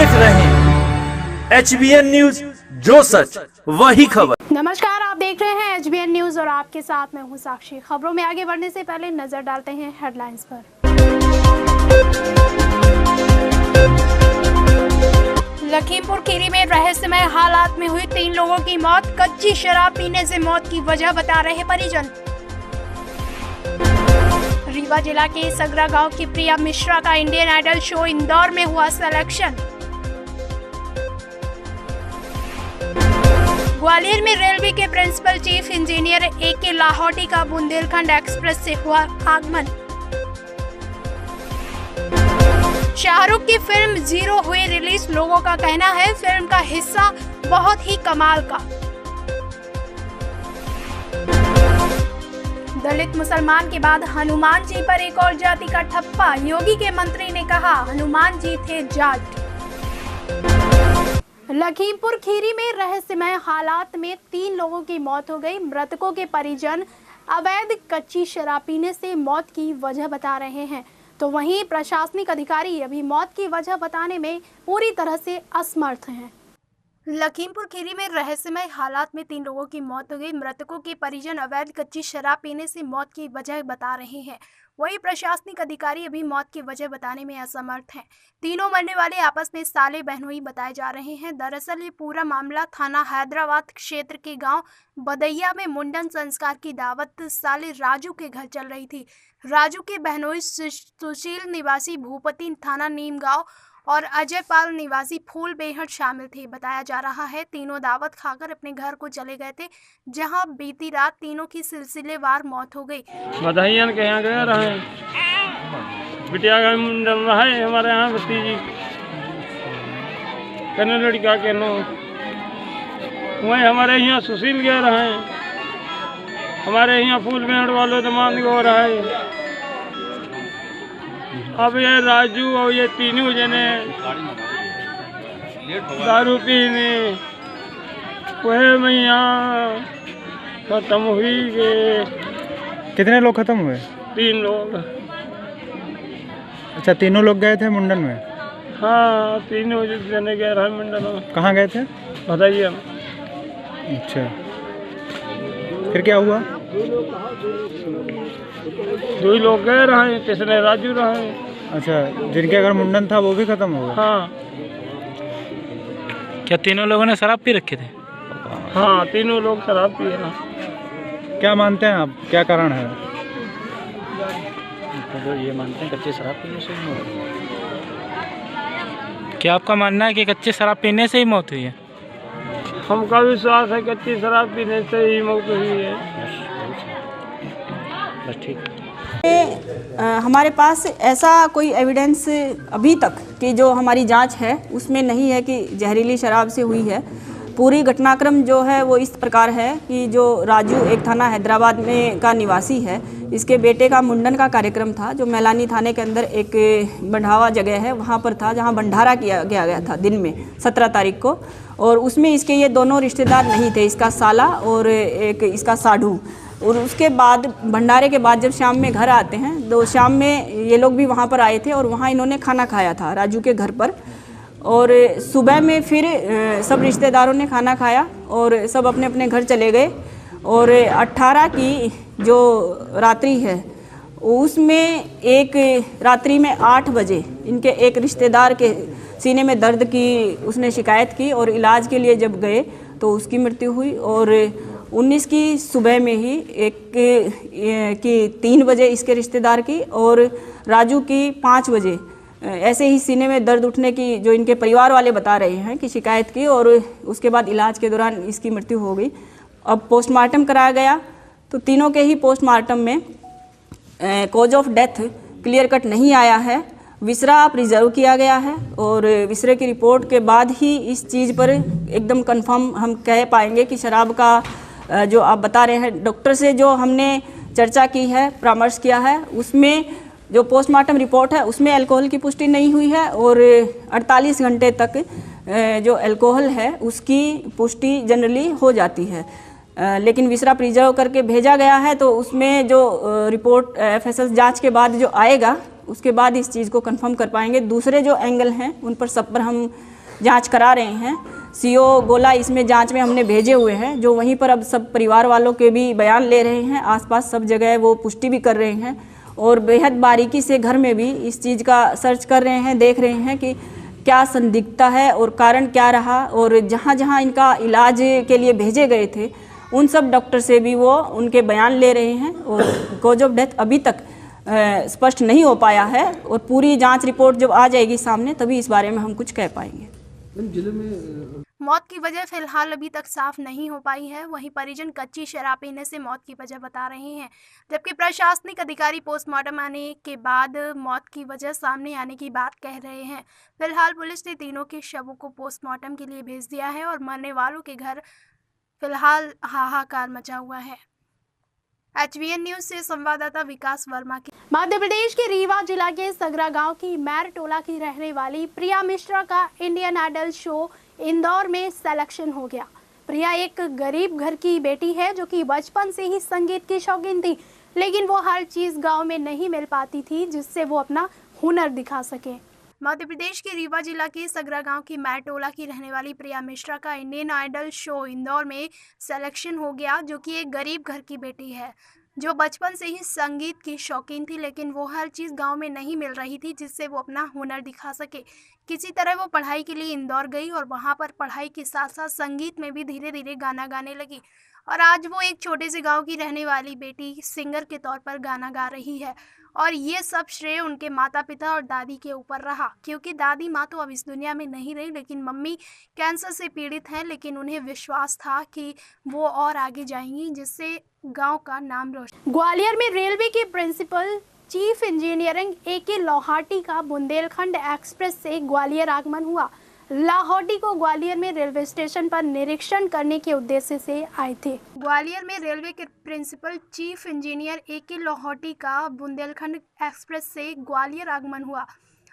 देख रहे हैं HBN न्यूज, जो सच वही खबर। नमस्कार, आप देख रहे हैं HBN न्यूज और आपके साथ मैं हूं साक्षी। खबरों में आगे बढ़ने से पहले नजर डालते हैं हेडलाइंस पर। लखीमपुर खीरी में रहस्यमय हालात में हुई 3 लोगों की मौत। कच्ची शराब पीने से मौत की वजह बता रहे परिजन। रीवा जिला के सगरा गांव की प्रिया मिश्रा का इंडियन आइडल शो इंदौर में हुआ सिलेक्शन। ग्वालियर में रेलवे के principal chief engineer AK Lahoti का बुंदेलखंड एक्सप्रेस से हुआ आगमन। शाहरुख की फिल्म जीरो हुई रिलीज। लोगों का कहना है फिल्म का हिस्सा बहुत ही कमाल का। दलित मुसलमान के बाद हनुमान जी पर एक और जाति का ठप्पा। योगी के मंत्री ने कहा हनुमान जी थे जाट। लखीमपुर खीरी में रहस्यमय हालात में 3 लोगों की मौत हो गई। मृतकों के परिजन अवैध कच्ची शराब पीने से मौत की वजह बता रहे हैं, तो वहीं प्रशासनिक अधिकारी अभी मौत की वजह बताने में पूरी तरह से असमर्थ हैं। लखीमपुर खीरी में रहस्यमय हालात में 3 लोगों की मौत हो गई। मृतकों के परिजन अवैध कच्ची शराब पीने से मौत की वजह बता रहे हैं, वही प्रशासनिक अधिकारी अभी मौत की वजह बताने में असमर्थ हैं। तीनों मरने वाले आपस में साले बहनोई बताए जा रहे हैं। दरअसल ये पूरा मामला थाना हैदराबाद क्षेत्र के गांव बदैया में मुंडन संस्कार की दावत साले राजू के घर चल रही थी। राजू के बहनोई सुशील निवासी भूपति थाना नीमगांव और अजय पाल निवासी फूल बेहट शामिल थे। बताया जा रहा है तीनों दावत खाकर अपने घर को चले गए थे, जहां बीती रात तीनों की सिलसिलेवार मौत हो गई। बधाइयन के यहाँ गए रहे, बिटिया का मुंडन रहा है हमारे यहाँ भतीजी कने लड़का के नो वहीं हमारे यहाँ सुशील गए रहे, हमारे यहाँ फूल बेहट वालों दमान गो रहा है। अब ये राजू और ये तीनों जने दारू पीने वह में यहाँ खत्म हुई गए। कितने लोग खत्म हुए? 3 लोग। अच्छा, तीनों लोग गए थे मुंडन में? हाँ, तीनों जने गए रहे मुंडन में। कहाँ गए थे? बधाइया। अच्छा, फिर क्या हुआ? 2 लोग गए रहे, तीसरे राजू रहे। अच्छा, जिनके अगर मुंडन था वो भी खत्म हो गया? हाँ। क्या तीनों लोगों ने शराब पी रखे थे? हाँ, तीनों लोग शराब पिए ना। क्या मानते हैं आप, क्या कारण है? तो ये मानते हैं कच्चे शराब पीने से ही मौत हुई। क्या आपका मानना है कि कच्चे शराब पीने से ही मौत हुई है? हमका विश्वास है कच्ची शराब पीने से ही मौत हुई है। बस ठीक। हमारे पास ऐसा कोई एविडेंस अभी तक कि जो हमारी जांच है उसमें नहीं है कि जहरीली शराब से हुई है। पूरी घटनाक्रम जो है वो इस प्रकार है कि जो राजू एक थाना हैदराबाद में का निवासी है, इसके बेटे का मुंडन का कार्यक्रम था जो मैलानी थाने के अंदर एक बढ़ावा जगह है वहाँ पर था, जहाँ भंडारा किया गया था दिन में 17 तारीख को। और उसमें इसके ये दोनों रिश्तेदार नहीं थे, इसका साला और एक इसका साढ़ू। और उसके बाद भंडारे के बाद जब शाम में घर आते हैं तो शाम में ये लोग भी वहाँ पर आए थे और वहाँ इन्होंने खाना खाया था राजू के घर पर। और सुबह में फिर सब रिश्तेदारों ने खाना खाया और सब अपने अपने घर चले गए। और 18 की जो रात्रि है उसमें एक रात्रि में 8 बजे इनके एक रिश्तेदार के सीने में दर्द की उसने शिकायत की और इलाज के लिए जब गए तो उसकी मृत्यु हुई। और 19 की सुबह में ही एक की 3 बजे इसके रिश्तेदार की और राजू की 5 बजे ऐसे ही सीने में दर्द उठने की जो इनके परिवार वाले बता रहे हैं कि शिकायत की और उसके बाद इलाज के दौरान इसकी मृत्यु हो गई। अब पोस्टमार्टम कराया गया तो तीनों के ही पोस्टमार्टम में cause of death clear cut नहीं आया है, विसरा प्रिजर्व किया गया है। और विसरे की रिपोर्ट के बाद ही इस चीज़ पर एकदम कंफर्म हम कह पाएंगे कि शराब का जो आप बता रहे हैं। डॉक्टर से जो हमने चर्चा की है, परामर्श किया है, उसमें जो पोस्टमार्टम रिपोर्ट है उसमें अल्कोहल की पुष्टि नहीं हुई है और 48 घंटे तक जो अल्कोहल है उसकी पुष्टि जनरली हो जाती है। लेकिन विसरा प्रिजर्व करके भेजा गया है तो उसमें जो रिपोर्ट FSS जांच के बाद जो आएगा उसके बाद इस चीज़ को कंफर्म कर पाएंगे। दूसरे जो एंगल हैं उन पर सब पर हम जांच करा रहे हैं। सीओ गोला इसमें जांच में हमने भेजे हुए हैं, जो वहीं पर अब सब परिवार वालों के भी बयान ले रहे हैं। आसपास सब जगह वो पुष्टि भी कर रहे हैं और बेहद बारीकी से घर में भी इस चीज़ का सर्च कर रहे हैं, देख रहे हैं कि क्या संदिग्धता है और कारण क्या रहा। और जहाँ जहाँ इनका इलाज के लिए भेजे गए थे उन सब डॉक्टर से भी वो उनके बयान ले रहे हैं और कॉज ऑफ डेथ अभी तक स्पष्ट नहीं हो पाया है। और पूरी जांच रिपोर्ट जब आ जाएगी सामने तभी इस बारे में हम कुछ कह पाएंगे। मौत की वजह फिलहाल अभी तक साफ नहीं हो पाई है। वहीं परिजन कच्ची शराब पीने से मौत की वजह बता रहे हैं, जबकि प्रशासनिक अधिकारी पोस्टमार्टम आने के बाद मौत की वजह सामने आने की बात कह रहे हैं। फिलहाल पुलिस ने तीनों के शवों को पोस्टमार्टम के लिए भेज दिया है और मरने वालों के घर फिलहाल हाहाकार मचा हुआ है। HBN न्यूज से संवाददाता विकास वर्मा की। मध्य प्रदेश के रीवा जिला के सगरा गांव की मैर टोला की रहने वाली प्रिया मिश्रा का इंडियन आइडल शो इंदौर में सिलेक्शन हो गया। प्रिया एक गरीब घर की बेटी है जो कि बचपन से ही संगीत की शौकीन थी, लेकिन वो हर चीज गांव में नहीं मिल पाती थी जिससे वो अपना हुनर दिखा सके। मध्य प्रदेश के रीवा जिला के सगरा गांव की मैर टोला की रहने वाली प्रिया मिश्रा का इंडियन आइडल शो इंदौर में सिलेक्शन हो गया, जो कि एक गरीब घर की बेटी है जो बचपन से ही संगीत की शौकीन थी, लेकिन वो हर चीज़ गांव में नहीं मिल रही थी जिससे वो अपना हुनर दिखा सके। किसी तरह वो पढ़ाई के लिए इंदौर गई और वहां पर पढ़ाई के साथ साथ संगीत में भी धीरे धीरे गाना गाने लगी और आज वो एक छोटे से गांव की रहने वाली बेटी सिंगर के तौर पर गाना गा रही है। और ये सब श्रेय उनके माता पिता और दादी के ऊपर रहा, क्योंकि दादी माँ तो अब इस दुनिया में नहीं रही, लेकिन मम्मी कैंसर से पीड़ित हैं, लेकिन उन्हें विश्वास था कि वो और आगे जाएंगी, जिससे गांव का नाम रोशन। ग्वालियर में रेलवे के principal chief engineering AK Lohati का बुंदेलखंड एक्सप्रेस से ग्वालियर आगमन हुआ। लाहौटी को ग्वालियर में रेलवे स्टेशन पर निरीक्षण करने के उद्देश्य से आए थे। ग्वालियर में रेलवे के principal chief engineer AK Lohati का बुंदेलखंड एक्सप्रेस से ग्वालियर आगमन हुआ।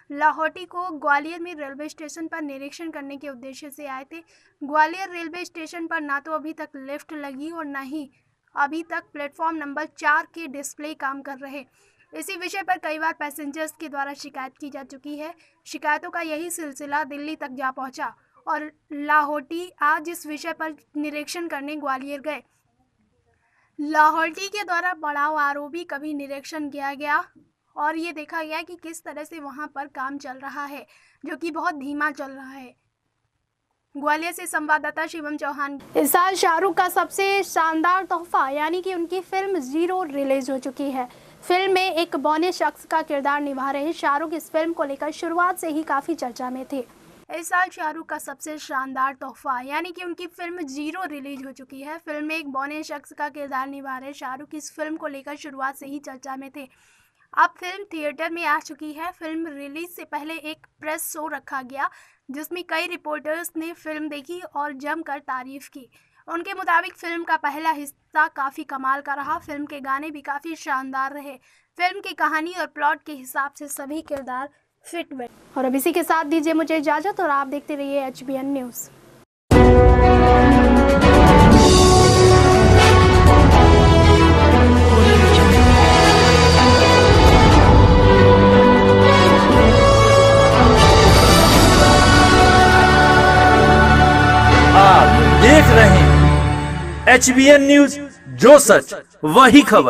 लाहौटी को ग्वालियर में रेलवे स्टेशन पर निरीक्षण करने के उद्देश्य से आए थे। ग्वालियर रेलवे स्टेशन पर ना तो अभी तक लिफ्ट लगी और ना ही अभी तक प्लेटफॉर्म नंबर 4 के डिस्प्ले काम कर रहे। इसी विषय पर कई बार पैसेंजर्स के द्वारा शिकायत की जा चुकी है। शिकायतों का यही सिलसिला दिल्ली तक जा पहुंचा और लाहौटी आज इस विषय पर निरीक्षण करने ग्वालियर गए। लाहौटी के द्वारा पड़ाव ROB का भी निरीक्षण किया गया और ये देखा गया कि किस तरह से वहां पर काम चल रहा है, जो कि बहुत धीमा चल रहा है। ग्वालियर से संवाददाता शिवम चौहान। इस साल शाहरुख का सबसे शानदार तोहफा यानी कि उनकी फिल्म 0 रिलीज हो चुकी है। फिल्म में एक बौने शख्स का किरदार निभा रहे शाहरुख इस फिल्म को लेकर शुरुआत से ही काफी चर्चा में थे। इस साल शाहरुख का सबसे शानदार तोहफा यानी कि उनकी फिल्म 0 रिलीज हो चुकी है। फिल्म में एक बौने शख्स का किरदार निभा रहे शाहरुख इस फिल्म को लेकर शुरुआत से ही चर्चा में थे। अब फिल्म थिएटर में आ चुकी है। फिल्म रिलीज से पहले एक प्रेस शो रखा गया जिसमें कई रिपोर्टर्स ने फिल्म देखी और जमकर तारीफ की। उनके मुताबिक फिल्म का पहला हिस्सा काफ़ी कमाल का रहा। फिल्म के गाने भी काफ़ी शानदार रहे। फिल्म की कहानी और प्लॉट के हिसाब से सभी किरदार फिट बैठे। और अब इसी के साथ दीजिए मुझे इजाज़त और आप देखते रहिए HBN न्यूज़। आप देख रहे हैं HBN न्यूज, जो सच वही खबर।